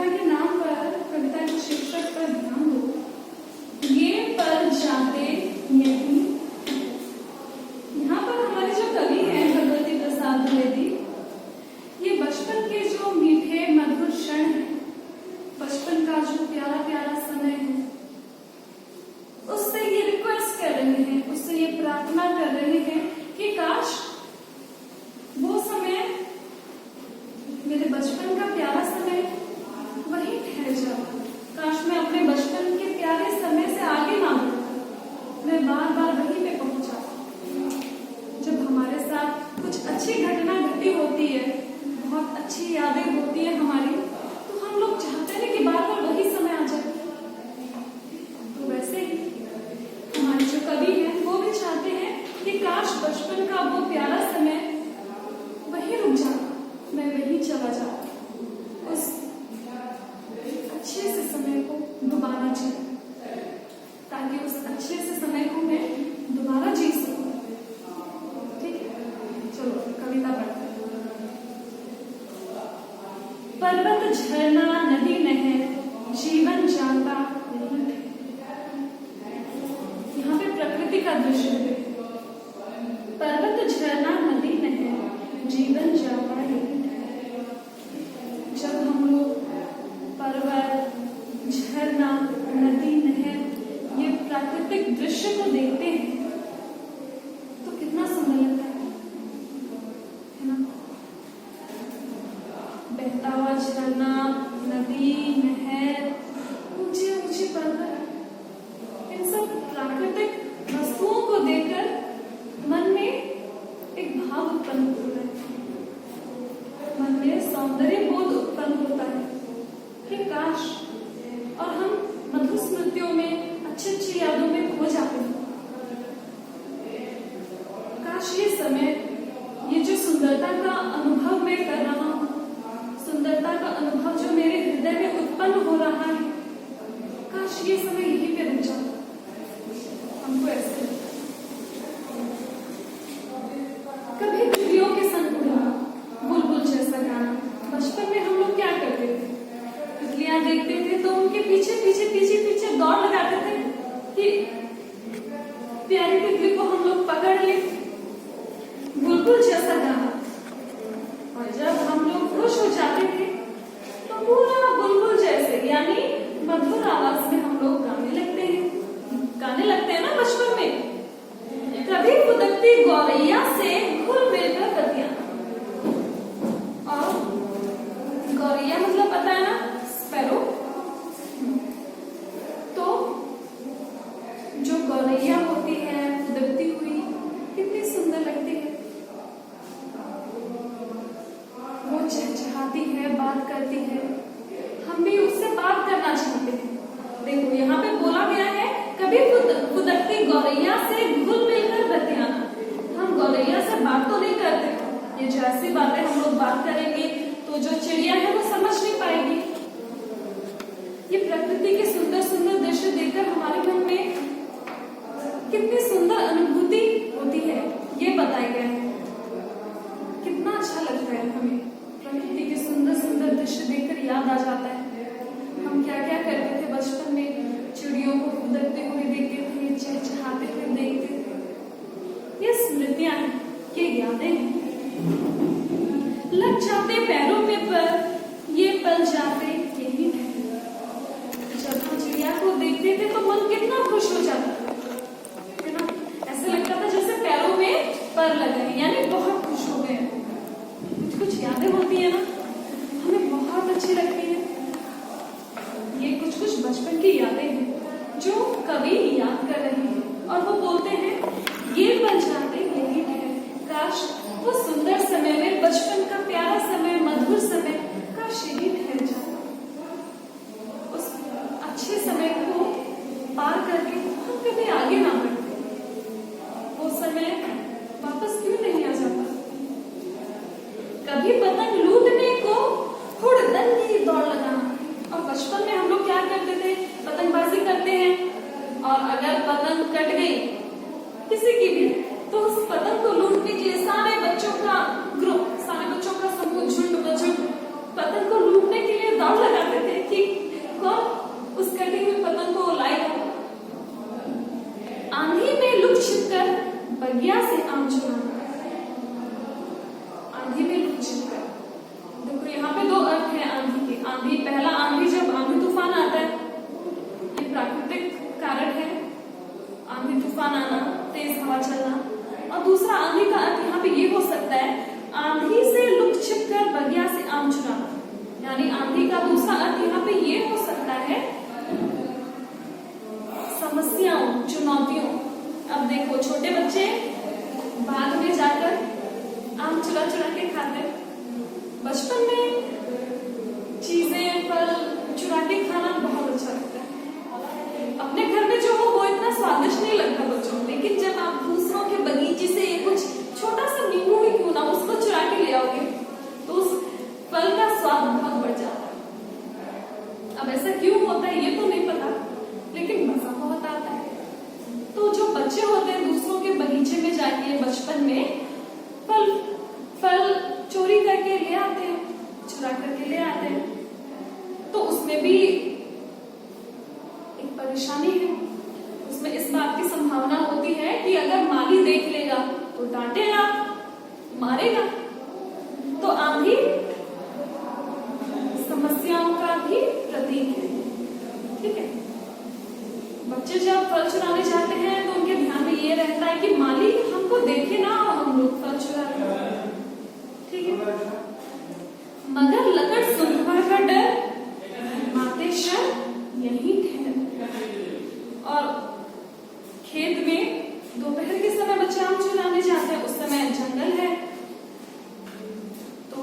कविता के नाम पर, कविता के शीर्षक पर ध्यान दो। ये पल जाते यहीं। यहाँ पर हमारे जो कवि हैं भगवती प्रसाद द्विवेदी, ये बचपन के जो मीठे मधुर क्षण हैं, बचपन का जो प्यारा प्यारा समय है, उससे ये रिक्वेस्ट कर रहे हैं, उससे ये प्रार्थना कर रहे हैं कि काश वो समय, मेरे बचपन का प्यारा समय वहीं ठहर जाता। काश मैं अपने बचपन के प्यारे समय से आगे ना बढ़ता, मैं बार बार वहीं पे पहुंच जाता। जब हमारे साथ कुछ अच्छी घटना घटी होती है, बहुत अच्छी यादें होती है हमारी, तो हम लोग चाहते हैं कि बार बार वही समय आ जाए। तो वैसे ही हमारे जो कवि हैं वो भी चाहते हैं कि काश बचपन का वो प्यारा समय वहीं रुक जाता, मैं वहीं चला जाता, उस अच्छे से समय को दोबारा जी, ताकि उस अच्छे से समय को मैं दोबारा जी सकूं। ठीक है, चलो कविता पढ़ते हैं। पर्वत झरना नदी नहर जीवन जाता नहीं। यहाँ पे प्रकृति का दृश्य है। पर्वत झरना नदी नहर जीवन जाता नहीं। जब हम लोग पर्वत, झरना, नदी, नहर, ये प्राकृतिक दृश्य को देखते हैं तो कितना सुंदर लगता है ना? बहता हुआ झरना, नदी, नहर, ऊंचे ऊंचे पर्वत, इन सब प्राकृतिक वस्तुओं को देखकर मन में एक भाव उत्पन्न होता है, मन में सौंदर्य बोध उत्पन्न होता है कि काश, और हम मधुर स्मृतियों में, अच्छी अच्छी यादों में खो जाते हैं। काश ये समय, ये जो सुंदरता का अनुभव मैं कर रहा हूँ, सुंदरता का अनुभव जो मेरे हृदय में उत्पन्न हो रहा है, काश ये समय यहीं पे रुक जाता। हमको ऐसे लगता है। कभी तितलियों के संग उड़ना, बुलबुल जैसा गाना। बचपन में हम लोग क्या करते थे? तितलियां देखते थे तो उनके पीछे पीछे पीछे पीछे दौड़ लगाते थे कि प्यारी तितली को हम लोग पकड़ ले, बुलबुल जैसा गाना। और जब हम लोग खुश हो जाते थे तो पूरा बुलबुल जैसे, यानी मधुर आवाज में हम लोग गाने लगते हैं ना बचपन में। कभी फुदकती गौरैया से घुल मिलकर बतियाना। और गौरैया मतलब पता है ना, स्पैरो। तो जो गौरैया होती है फुदकती हुई, कितनी सुंदर लगती है। वो चहचहाती है, बात करती है, हम भी उससे बात करना चाहते हैं। देखो यहाँ पे बोला गया है, कभी फुदकती गौरैया से घुल मिलकर बतियाना। हम गौरैया से बात तो नहीं करते, ये जो ऐसी बातें हम लोग बात करेंगे तो जो चिड़िया है वो समझ नहीं पाएगी। ये प्रकृति के सुंदर सुंदर दृश्य देखकर हमारे मन में कितनी सुंदर अनुभूति होती है, ये बताया गया है। कितना अच्छा लगता है हमें प्रकृति के सुंदर सुंदर दृश्य देखकर, याद आ जाता है हम क्या क्या करते थे बचपन में। चिड़ियों को फुदकते हुए देखते थे, चहचहाते हुए देखते थे। ये स्मृतियां हैं, ये यादें हैं। लग जाते पैरों में पर ये पल जाते यही ठहरे। जब हम चिड़िया को देखते थे तो मन कितना खुश हो जाता है ना? ऐसा लगता था जैसे पैरों में पर लगे, यानी बहुत खुश हो गए। कुछ कुछ यादें होती है ना, हमें बहुत अच्छी लगती है। ये कुछ कुछ बचपन की यादें हैं जो कवि याद कर रहे हैं, और वो बोलते हैं ये पल जाते यही ठहरे। काश वो सुंदर समय में, बचपन का प्यारा समय, मधुर समय, काश यही ठहर जाता। उस अच्छे समय को पार करके हम कभी आगे ना बढ़ते, वो समय वापस क्यों नहीं आ जाता? कभी पतंग लूटने को हुड़दंग दौड़ लगाना। और बचपन में हम लोग क्या करते थे? पतंगबाजी करते हैं, और अगर पतंग कट गई किसी की भी, तो उस पतंग को लूटने के लिए सारे बच्चों का ग्रुप, सारे बच्चों का समूह, झुंड पतंग को लूटने के लिए दौड़ लगाते थे। आंधी, पहला आंधी जब आंधी तूफान आता है, ये प्राकृतिक कारण है, आंधी तूफान आना, तेज हवा चलना। और दूसरा आंधी का अर्थ यहाँ पे ये हो सकता है आंधी से लुक छिप कर बगिया से आम चुराना। यानी आंधी का दूसरा अर्थ यहाँ पे ये हो सकता है समस्याओं, चुनौतियों। अब देखो छोटे बच्चे बाग में जाकर आम चुरा चुरा के खाते, बचपन में चीजें फल चुरा के खाना बहुत अच्छा लगता है। अपने घर में जो हो वो इतना स्वादिष्ट नहीं लगता बच्चों, लेकिन जब आप दूसरों के बगीचे से कुछ छोटा सा नींबू ही क्यों ना उसको चुरा के ले आओगे तो उस फल का स्वाद बहुत बढ़ जाता है। अब ऐसा क्यों होता है ये तो नहीं पता, लेकिन मजा बहुत आता है। तो जो बच्चे होते हैं दूसरों के बगीचे में जाके बचपन में फल चोरी करके ले आते हैं, चुरा करके ले आते हैं, तो उसमें भी एक परेशानी है। उसमें इस बात की संभावना होती है कि अगर माली देख लेगा तो डांटेगा, मारेगा। तो आंधी समस्याओं का भी प्रतीक है, ठीक है। बच्चे जब फल चुराने जाते हैं तो उनके ध्यान में ये रहता है कि माली हमको देखे ना हम लोग फल चुरा रहे हैं, ठीक है। मगर लकड़ सुंघा का डर माते क्षण यही ठहर। और खेत में दोपहर के समय बच्चे आम चुराने जाते हैं, उस समय जंगल है। तो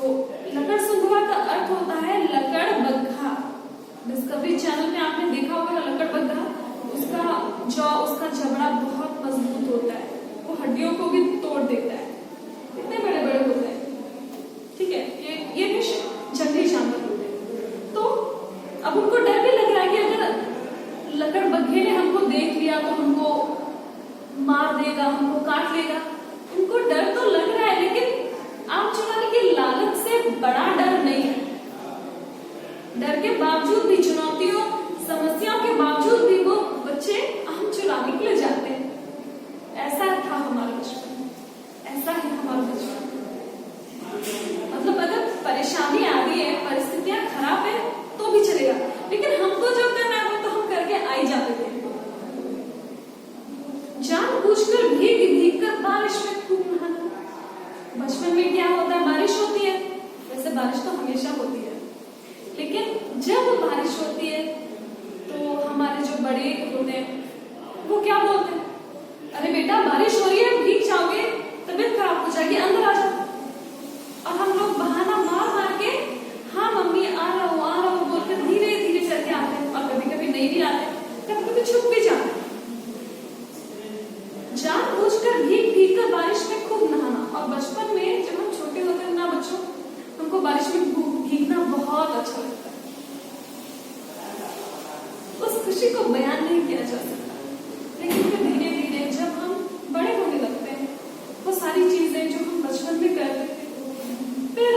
लकड़ सुंघवा का अर्थ होता है लकड़ बग्घा। डिस्कवरी चैनल में आपने देखा होगा लकड़ बग्घा, उसका जबड़ा बहुत मजबूत होता है, वो हड्डियों को भी तोड़ देता है, इतने बड़े बड़े होते हैं, ठीक है। ये भी जंगली जानवर होते हैं। तो अब उनको डर भी लग रहा है कि अगर लकड़ बग्घे ने हमको देख लिया तो हमको मार देगा, हमको काट लेगा। उनको डर तो लग रहा है, लेकिन आम चुराने की लालच से बड़ा डर नहीं है। डर के बावजूद भी, चुनौतियों समस्याओं के बावजूद भी वो बच्चे आम चुराने के लिए जाते हैं। ऐसा था हमारा बचपन, ऐसा है हमारा बचपन। मतलब अगर परेशानी आ रही है, परिस्थितियां खराब है तो भी चलेगा, लेकिन हमको जो करना है वो तो हम करके आ ही जाते थे। जानबूझकर भीग भीग कर बारिश में खूब नहाना। बचपन में क्या होता है, बारिश होती है, वैसे बारिश तो हमेशा होती है, लेकिन जब बारिश होती है तो हमारे जो बड़े होते हैं वो क्या बोलते हैं, अरे बेटा बारिश हो रही है, भीग जाओगे, तबीयत खराब हो जाएगी, अंदर आ जाओ। और हम लोग बहाना मार मार के हाँ मम्मी आ रहा हूँ बोलकर धीरे धीरे करके आते हैं। और कभी कभी नहीं भी आते, कभी कभी छुप भी जाते। जानबूझकर भीग भीग कर बारिश में खूब नहाना। और बचपन में जब हम छोटे होते हैं ना बच्चों, हमको बारिश में भीगना बहुत अच्छा लगता है। उस खुशी को बयान नहीं किया जा सकता, लेकिन फिर धीरे धीरे जब हम बड़े होने लगते हैं, वो सारी चीजें जो हम बचपन में करते थे फिर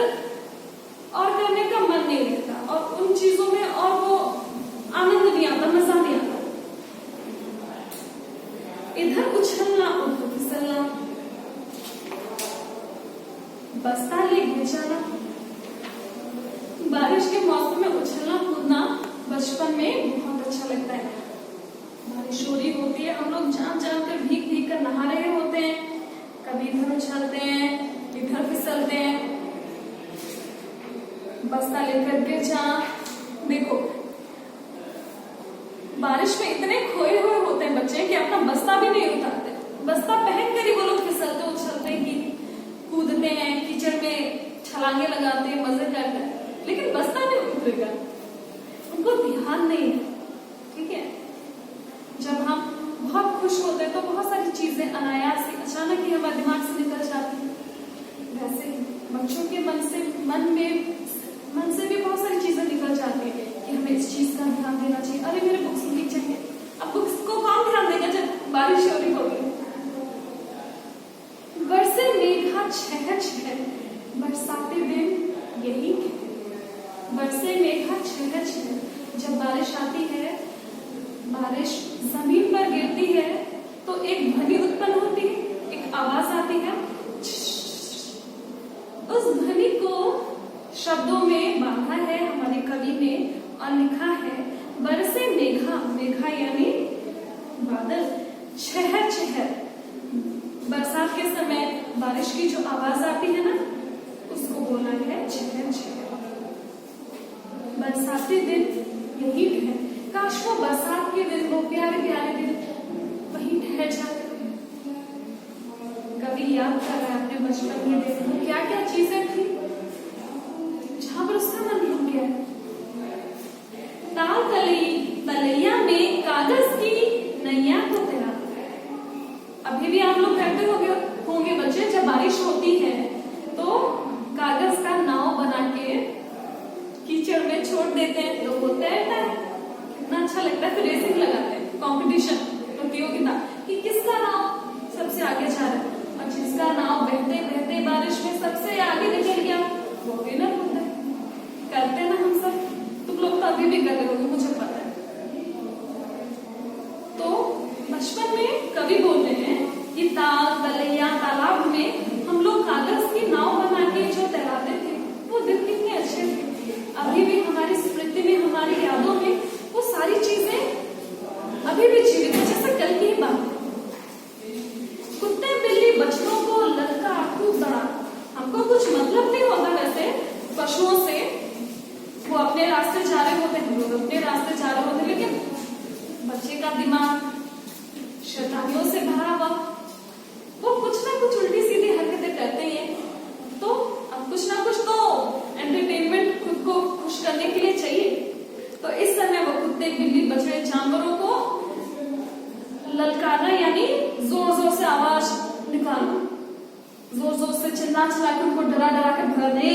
और करने का मन नहीं रहता, और उन चीजों में और वो आनंद नहीं आता, मजा नहीं आता। इधर उछलना उधर फिसलना, बस्ता लेके जाना। बारिश के मौसम में उछलना कूदना बचपन में बहुत अच्छा लगता है। बारिश हो रही होती है, हम लोग जान जान कर भीग भीग कर नहा रहे होते हैं, कभी इधर उछलते हैं, इधर फिसलते हैं, बस्ता लेकर के जा। देखो बारिश में इतने खोए हुए होते हैं बच्चे कि अपना बस्ता भी नहीं उतारते। बस्ता पहन कर ही वो लोग फिसलते उछलते हैं, कूदते हैं, कीचड़ में छलांगे लगाते हैं, मजे करते हैं, लेकिन बस्ता नहीं उतरेगा, उनको ध्यान नहीं है, ठीक है। जब हम बहुत खुश होते हैं तो बहुत सारी चीजें अनायास ही अचानक ही हमारे दिमाग से निकल जाती है। वैसे ही बच्चों के मन से भी बहुत सारी चीजें निकल जाती है कि हमें इस चीज का ध्यान देना चाहिए। अरे मेरे बुक्स भीग जाएंगे, अब बुक्स को कौन ध्यान देगा जब बारिश हो रही होगी। बरसे मेघा छह छह, बरसाते दिन यही कहते। बरसे मेघा छह छह, जब बारिश आती है, बारिश जमीन पर गिरती है तो एक ध्वनि उत्पन्न होती है, एक आवाज आती है। उस ध्वनि को शब्दों में बांधा है हमारे कवि ने और लिखा है, बरसे मेघा, मेघा यानी बादल, छहर छहर, बरसात के समय बारिश की जो आवाज आती है ना, उसको बोला है छहर छहर। बरसाती दिन यही है, काश वो बरसात के दिन, वो प्यारे प्यारे दिन वही ठहर जाते। कभी याद कर रहा है अपने बचपन के दिन, वो क्या क्या चीजें थी जहां पर उसका मन रुक गया। ताल तलैया में कागज की नैया को तैरा, अभी भी आप लोग करते होंगे बच्चे, जब बारिश होती है तो कागज का नाव बना के कीचड़ में छोड़ देते हैं, तो वो तैरता है। कितना अच्छा लगता है। फिर रेसिंग लगाते हैं, कंपटीशन, प्रतियोगिता कि किसका नाव सबसे आगे जा रहा है, और जिसका नाव बहते बहते बारिश में सबसे आगे निकल गया वो विनर होता है। करते ना हम सब, तुम लोग तो अभी भी कर रहे होंगे, मुझे पता है। तो बचपन में कवि बोलते हैं कि तलैया तालाब में हम लोग कागज की नाव बना के जो तैराते थे, वो दिन कितने अच्छे थे। अभी भी हमारी स्मृति में, हमारी यादों में वो सारी चीजें अभी भी जीवित है, जैसे कल की ही बात। कुत्ते बिल्ली बच्चों को लड़का खूब बड़ा, हमको कुछ मतलब नहीं होता वैसे पशुओं से, वो अपने रास्ते जा रहे होते हैं, लोग अपने रास्ते जा रहे होते, लेकिन बच्चे का दिमाग शैतानियों से भरा हुआ, वो कुछ ना कुछ उल्टी सीधी हरकतें करते हैं। तो अब कुछ ना कुछ तो एंटरटेनमेंट खुद को खुश करने के लिए चाहिए। तो इस समय वो कुत्ते बिल्ली बछड़े जानवरों को ललकारना यानी जोर जोर से आवाज निकालना, जोर जोर से चिल्ला चिल्ला के उनको डरा डरा के भगाने,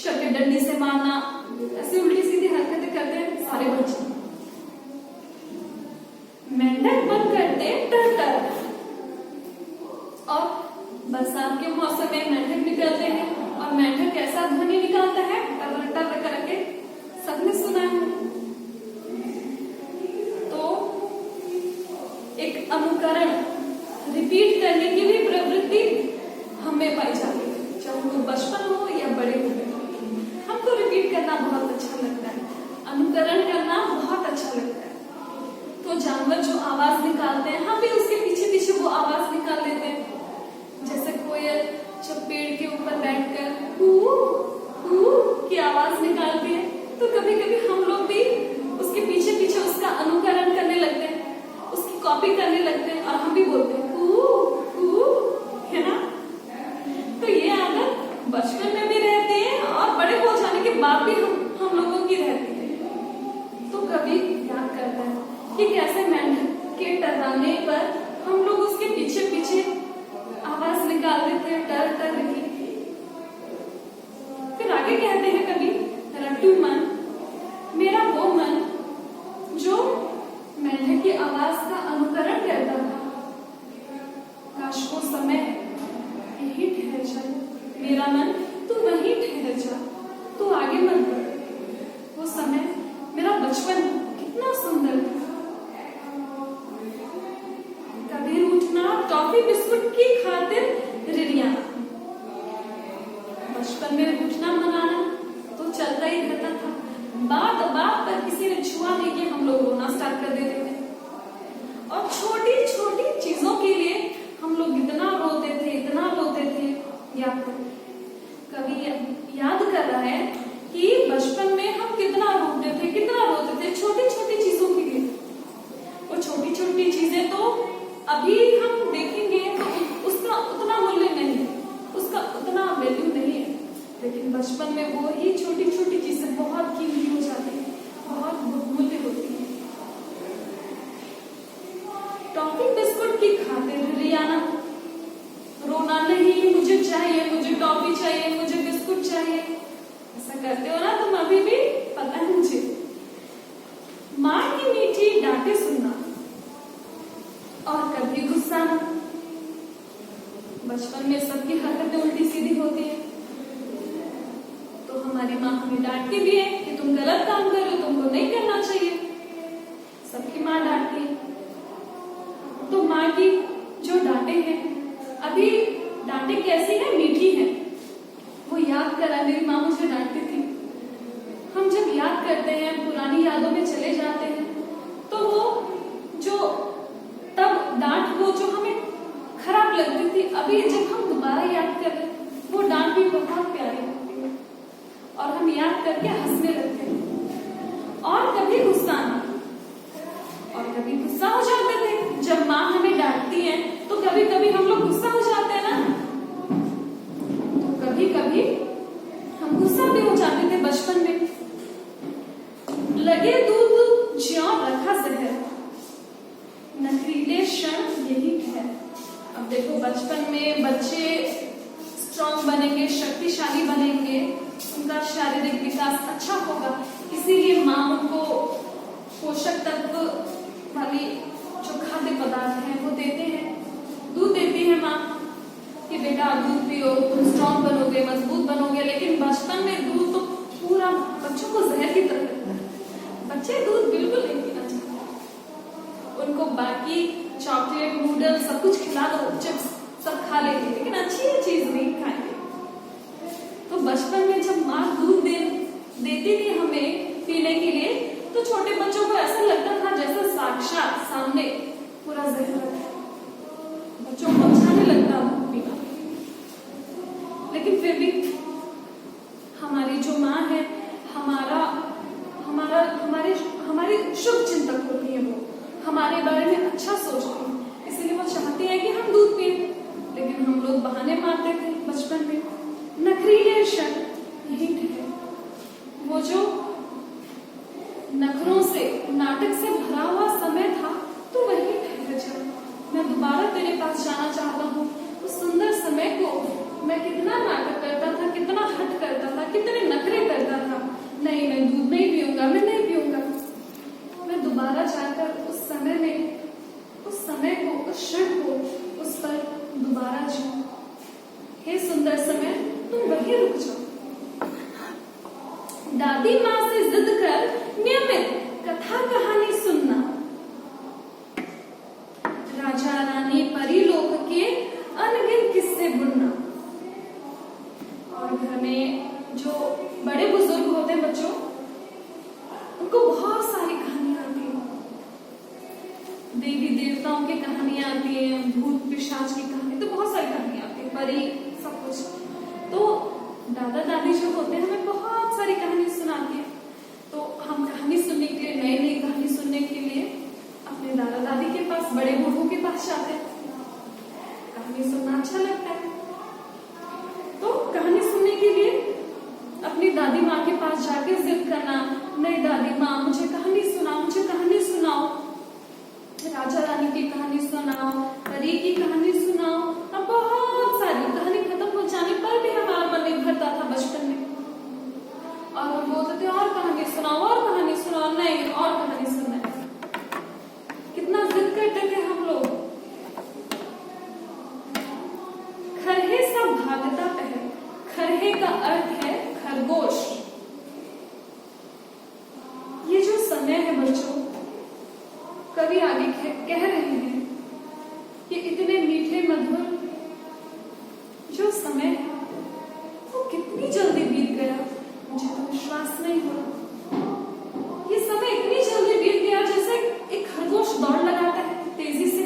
करके डंडी से मारना, ऐसी उल्टी सीधी हरकतें करते हैं सारे बच्चे। मेंढक बन करते टर टर, और बरसात के मौसम में मेंढक निकलते हैं, और मेंढक कैसा ध्वनि निकालता है, टर टर करके, सबने सुना है। तो एक अनुकरण, रिपीट करने की भी प्रवृत्ति हमें पाई जाती है, चाहे वो बचपन हो या बड़े हो। हमको रिपीट करना बहुत अच्छा लगता है, अनुकरण करना बहुत अच्छा लगता है। तो जानवर जो आवाज निकालते हैं, हम भी उसके पीछे पीछे वो आवाज निकाल लेते हैं। जैसे कोयल जब पेड़ के ऊपर बैठकर कू की आवाज निकालती है, तो कभी कभी हम लोग भी उसके पीछे पीछे उसका अनुकरण करने लगते हैं, उसकी कॉपी करने लगते हैं, और हम भी बोलते हैं कू, है ना। तो ये आदत बचपन में भी रहती है और बड़े हो जाने के बाद भी हम लोगों की रहती है। तो कभी याद करता है कि कैसे मेंढक के टर्राने पर हम लोग उसके पीछे पीछे आवाज निकाल देते हैं, टर टर की। फिर आगे कहते हैं कभी, रट्टू मन मेरा वो मन जो मेंढक की आवाज का अनुकरण करता था, काश वो समय यही ठहर जाए। मेरा मन तू वहीं ठहर जा, तू आगे मत बढ़। वो समय मेरा बचपन कितना सुंदर था। कभी उठना टॉफी बिस्कुट की खातिर रिरियाना, बचपन में उठना मनाना तो चलता ही रहता था। बात बात पर किसी ने छुआ नहीं कि हम लोग रोना स्टार्ट कर देते थे, और छोटी छोटी चीजों के लिए हम लोग इतना रोते थे, इतना रोते थे। कभी याद कर रहा है कि बचपन में हम कितना रोते थे छोटी छोटी चीजों के लिए। वो छोटी छोटी चीजें तो अभी हम देखेंगे तो उसका उतना मूल्य नहीं है, उसका उतना वैल्यू नहीं है, लेकिन बचपन में वो ही छोटी छोटी चीजें बहुत कीमती हो जाती है, बहुत बहुमूल्य होती है। टॉफी बिस्कुट की खातिर रियाना, रोना नहीं, मुझे चाहिए, मुझे टॉफी चाहिए, मुझे बिस्कुट चाहिए, ऐसा करते हो ना तुम अभी भी, पता है मुझे। माँ की मीठी डांटे सुनना और कभी गुस्सा ना। बचपन में सबकी हरकतें उल्टी सीधी होती है, तो हमारी माँ हमें डांटती भी है कि तुम गलत काम कर रहे हो, तुमको नहीं करना चाहिए। सबकी माँ डांटती है। तो माँ की जो डांटे हैं, अभी डांटे कैसी है, मीठी है। वो याद करा, मेरी माँ मुझे डांटती थी। हम जब जब याद करते हैं, पुरानी यादों में चले जाते हैं, तो वो जो तब डांट वो जो हमें खराब लगती थी, अभी जब हम दोबारा याद कर रहे हैं वो डांट भी बहुत प्यारी लगती है और हम याद करके हंसने लगते हैं। और कभी गुस्सा आना, और कभी गुस्सा हो जाते थे जब माँ हमें डांटती है, तो कभी कभी हम लोग गुस्सा हो जाते हैं ना, तो कभी कभी हम गुस्सा भी हो जाते थे बचपन में। लगे दूध ज्यों रखा जहर, नखरीले क्षण यही है। अब देखो बचपन में बच्चे स्ट्रॉन्ग बनेंगे, शक्तिशाली बनेंगे, उनका शारीरिक विकास अच्छा होगा, इसीलिए माँ उनको पोषक तत्व वाली जो खाद्य पदार्थ हैं वो देते हैं, दूध देती है माँ कि बेटा दूध पियो, तुम स्ट्रॉन्ग बनोगे, मजबूत बनोगे। लेकिन बचपन में दूध तो पूरा बच्चों को जहर की तरह लगता है, बच्चे दूध बिल्कुल नहीं पीना चाहते। उनको बाकी चॉकलेट, नूडल्स सब कुछ खिला दो, चिप्स सब खा लेंगे, लेकिन अच्छी चीज नहीं खाएंगे। तो बचपन में जब माँ दूध देती थी हमें पीने के लिए, तो छोटे बच्चों को ऐसा लगता था जैसे साक्षात सामने पूरा जहर है, बच्चों को अच्छा नहीं लगता दूध पीना। लेकिन फिर भी हमारी जो माँ है, हमारी शुभ चिंतक होती है, वो हमारे बारे में अच्छा सोचती है, इसलिए वो चाहती है कि हम दूध पिए। लेकिन हम लोग बहाने मारते थे बचपन में। नखरीले क्षण यही है, वो जो नखरों से, नाटक से भरा हुआ समय था, तो वही ठहर जा। मैं दोबारा तेरे पास जाना चाहता हूँ। उस सुंदर समय को मैं कितना नाटक करता था, कितना हट करता था, कितने नखरे करता था, नहीं मैं दूध नहीं पीऊंगा, मैं नहीं पीऊंगा। मैं दोबारा जाकर उस समय में, उस समय को, उस क्षण को, उस पर दोबारा जाऊं। हे सुंदर समय, तुम वहीं रुक जाओ। दादी माँ से जिद कर नियमित कथा कहानी सुनना, राजा रानी परीलोक के अनगिनत किस्से बुनना। और घर में जो बड़े बुजुर्ग होते हैं बच्चों, उनको बहुत सारी कहानियां आती हैं, देवी देवताओं की कहानियां आती है, भूत पिशाच की कहानी, तो बहुत सारी कहानियां आती है, परी सब कुछ। तो दादा दादी जो होते हैं हमें बहुत सारी कहानी सुनाती है। तो हम कहानी सुनने के लिए, नई नई कहानी सुनने के लिए अपने दादा दादी के पास, बड़े बूढ़ों के पास जाते हैं। कहानी सुनना अच्छा लगता है, तो कहानी सुनने के लिए अपनी दादी माँ के पास जाके जिद करना, नहीं दादी माँ मुझे कहानी सुनाओ, मुझे कहानी सुनाओ, राजा रानी की कहानी सुनाओ, परी की कहानी सुनाओ। अब बहुत सारी कहानी खत्म हो जाने पर भी हमारा मन नहीं भरता था बचपन में, और हम बोलते थे और कहानी सुनाओ, और कहानी सुनाओ, नहीं और कहानी सुनना है। कितना जिद करते थे हम लोग। खरहे सा भागता पहर, खरहे का अर्थ है खरगोश। ये जो समय है बच्चों, कवि आगे कह रहे हैं कि इतने मीठे मधुर जो समय है वो कितनी जल्दी बीत गया, मुझे तो विश्वास नहीं हो रहा। ये समय इतनी जल्दी बीत गया जैसे एक खरगोश दौड़ लगाता है तेजी से,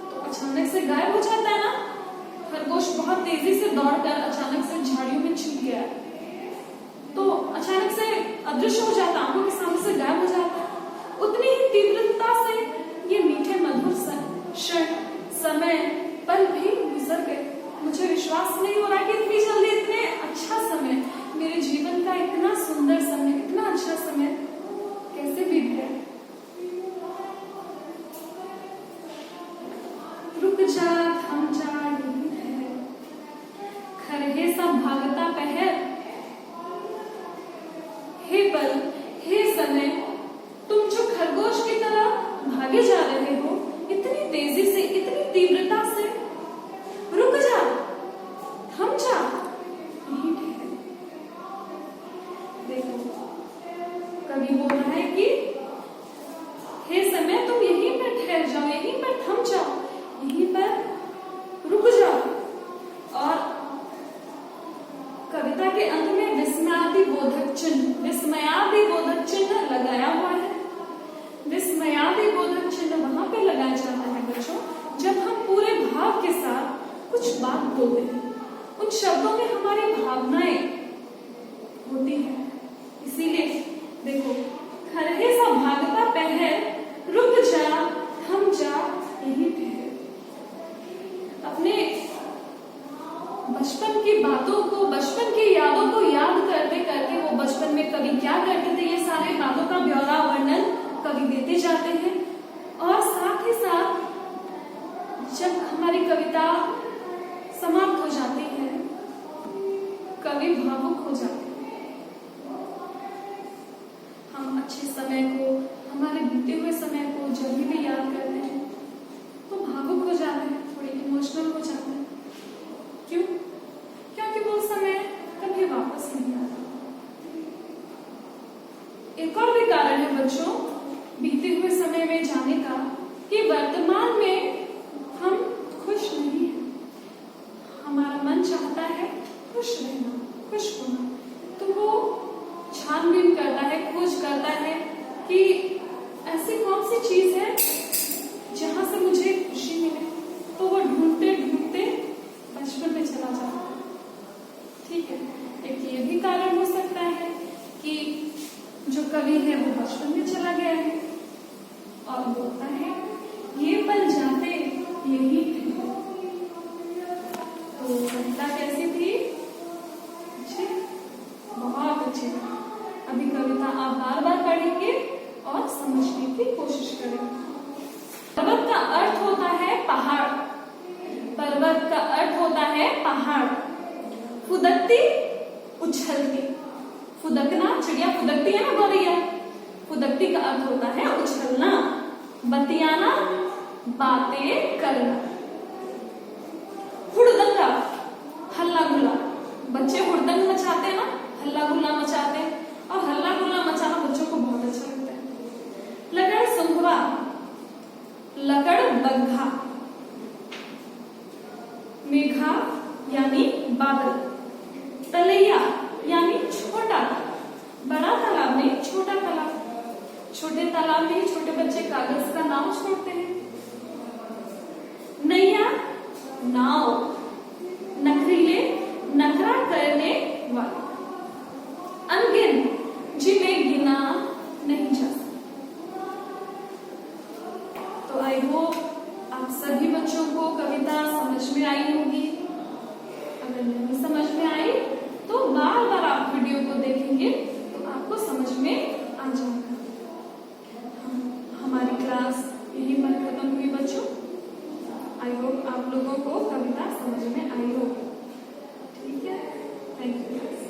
तो अचानक से गायब हो जाता है ना। खरगोश बहुत तेजी से दौड़कर अचानक से झाड़ियों में छिप गया, तो अचानक से अदृश्य हो जाता, आंखों के सामने से गायब हो जाता। उतनी ही तीव्रता से ये मीठे मधुर क्षण, समय, पल भी गुजर गए। मुझे विश्वास नहीं हो रहा कि इतनी जल्दी, इतने अच्छा समय, मेरे जीवन का इतना सुंदर समय, इतना अच्छा समय कैसे बीत गया। रुक जा, थम जा, यही है खरहे सा भागता पहर। हे पल, हे समय, तुम जो खरगोश की तरह भागे जा रहे हो, इतनी तेजी से, इतनी तीव्रता से, रुक जा, थम जा, यही ठहर। देखो कवि बोल रहा है कि हे समय, तुम यहीं पर ठहर जाओ, यहीं पर थम जाओ, यहीं पर रुक जाओ। और कविता के अंत में विस्मय विस्मयादिबोधक चिन्ह, विस्मयादिबोधक चिन्ह लगाया हुआ है। विस्मयादिबोधक चिन्ह वहां पे लगाया जाता है बच्चों जब हम पूरे भाव के साथ कुछ बात बोलते हैं, उन शब्दों में हमारी भावनाएं होती है। इसीलिए देखो, खरहे सा भागता पहर, रुक जा थम जा यही ठहर। अपने बचपन की बातों को, बचपन की यादों को याद करते करते वो बचपन में कवि क्या करते थे, ये सारे बातों का ब्यौरा वर्णन कवि देते जाते हैं। और साथ ही साथ जब हमारी कविता समाप्त हो जाती है, कवि भावुक हो जाते हैं। हम अच्छे समय को, हमारे बीते हुए समय को जब भी याद करते हैं तो भावुक हो जाते हैं, थोड़े इमोशनल हो जाते हैं। क्यों? क्योंकि वो समय कभी वापस नहीं आता। एक और भी कारण है बच्चों बीते हुए समय में जाने का कि वर्तमान में हम खुश नहीं हैं। हमारा मन चाहता है खुश रहना, खुश होना, तो वो छानबीन करता है, खोज करता है कि ऐसी कौन सी चीज है जहां से मुझे खुशी मिले। तो वो ढूंढते ढूंढते बचपन में चला जाता है। ठीक है, एक ये भी कारण हो सकता है कि जो कवि है वो बचपन में चला गया है और बोलता है ये पल जाते यही थे। तो कविता कैसी थी? अच्छी, बहुत अच्छी। अभी कविता आप बार बार पढ़ेंगे और समझने की कोशिश करेंगे। पर्वत का अर्थ होता है पहाड़, पर्वत का अर्थ होता है पहाड़। फुदकती उछलती, फुदकना, चिड़िया फुदकती है ना गौरैया, फुदकती का अर्थ होता है उछलना, बतियाना, बातें करना। हुड़दंगा, हल्ला गुल्ला, बच्चे हुड़दंग मचाते हैं ना, हल्ला गुल्ला मचाते हैं, और हल्ला गुल्ला मचाना बच्चों को बहुत अच्छा लगता है। लगड़ सुंघवा, लगड़ बग्घा, मेघा यानी बादल, तलैया यानी छोटा, बड़ा तालाब नहीं छोटा तालाब। छोटे तालाब में छोटे बच्चे कागज का नाव छोड़ते हैं। नैया, नाव, नखरीले, नखरा करने वाले। अनगिन, जिन्हें गिना नहीं जा सकता। तो आई होप आप सभी बच्चों को कविता समझ में आई होगी। अगर नहीं समझ में आई